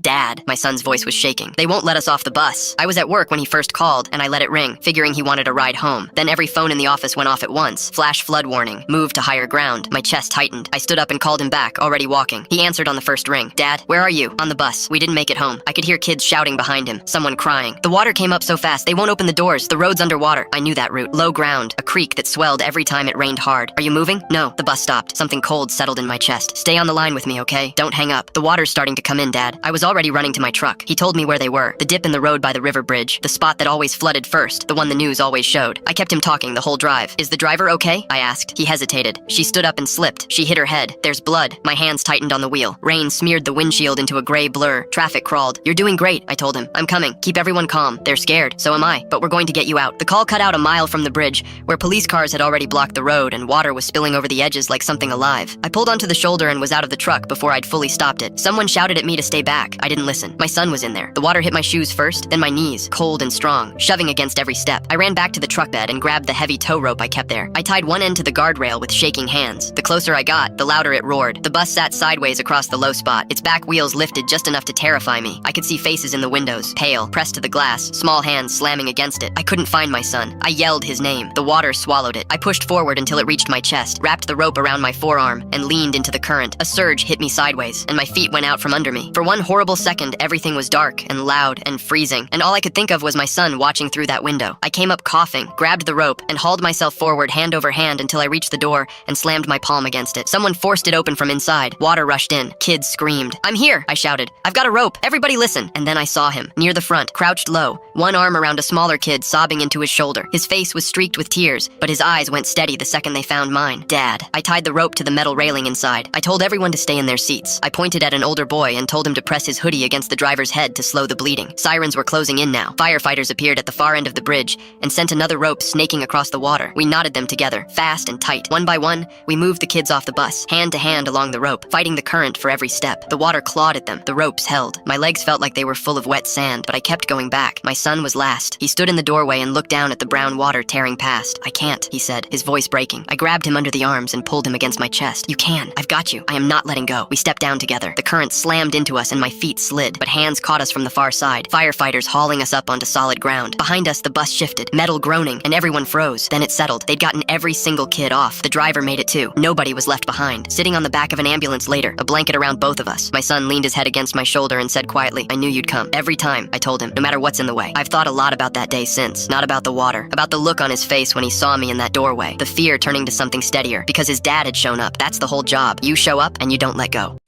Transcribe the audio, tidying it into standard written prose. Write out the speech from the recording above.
Dad, my son's voice was shaking. They won't let us off the bus. I was at work when he first called, and I let it ring, figuring he wanted a ride home. Then every phone in the office went off at once. Flash flood warning. Move to higher ground. My chest tightened. I stood up and called him back, already walking. He answered on the first ring. Dad, where are you? On the bus. We didn't make it home. I could hear kids shouting behind him. Someone crying. The water came up so fast, they won't open the doors. The road's underwater. I knew that route. Low ground. A creek that swelled every time it rained hard. Are you moving? No. The bus stopped. Something cold settled in my chest. Stay on the line with me, okay? Don't hang up. The water's starting to come in, Dad. I was already running to my truck. He told me where they were. The dip in the road by the river bridge. The spot that always flooded first. The one the news always showed. I kept him talking the whole drive. Is the driver okay? I asked. He hesitated. She stood up and slipped. She hit her head. There's blood. My hands tightened on the wheel. Rain smeared the windshield into a gray blur. Traffic crawled. You're doing great, I told him. I'm coming. Keep everyone calm. They're scared. So am I. But we're going to get you out. The call cut out a mile from the bridge, where police cars had already blocked the road and water was spilling over the edges like something alive. I pulled onto the shoulder and was out of the truck before I'd fully stopped it. Someone shouted at me to stay back. I didn't listen. My son was in there. The water hit my shoes first, then my knees, cold and strong, shoving against every step. I ran back to the truck bed and grabbed the heavy tow rope I kept there. I tied one end to the guardrail with shaking hands. The closer I got, the louder it roared. The bus sat sideways across the low spot, its back wheels lifted just enough to terrify me. I could see faces in the windows, pale, pressed to the glass, small hands slamming against it. I couldn't find my son. I yelled his name. The water swallowed it. I pushed forward until it reached my chest, wrapped the rope around my forearm, and leaned into the current. A surge hit me sideways, and my feet went out from under me. For one horrible second, everything was dark and loud and freezing, and all I could think of was my son watching through that window. I came up coughing, grabbed the rope, and hauled myself forward hand over hand until I reached the door and slammed my palm against it. Someone forced it open from inside. Water rushed in. Kids screamed. I'm here, I shouted. I've got a rope. Everybody listen. And then I saw him, near the front, crouched low, one arm around a smaller kid sobbing into his shoulder. His face was streaked with tears, but his eyes went steady the second they found mine. Dad. I tied the rope to the metal railing inside. I told everyone to stay in their seats. I pointed at an older boy and told him to press his hoodie against the driver's head to slow the bleeding. Sirens were closing in now. Firefighters appeared at the far end of the bridge and sent another rope snaking across the water. We knotted them together, fast and tight. One by one, we moved the kids off the bus, hand to hand along the rope, fighting the current for every step. The water clawed at them. The ropes held. My legs felt like they were full of wet sand, but I kept going back. My son was last. He stood in the doorway and looked down at the brown water tearing past. I can't, he said, his voice breaking. I grabbed him under the arms and pulled him against my chest. You can. I've got you. I am not letting go. We stepped down together. The current slammed into us and my feet slid, but hands caught us from the far side. Firefighters hauling us up onto solid ground. Behind us, the bus shifted, metal groaning, and everyone froze. Then it settled. They'd gotten every single kid off. The driver made it too. Nobody was left behind. Sitting on the back of an ambulance later, a blanket around both of us. My son leaned his head against my shoulder and said quietly, I knew you'd come. Every time, I told him, no matter what's in the way. I've thought a lot about that day since. Not about the water. About the look on his face when he saw me in that doorway. The fear turning to something steadier. Because his dad had shown up. That's the whole job. You show up and you don't let go.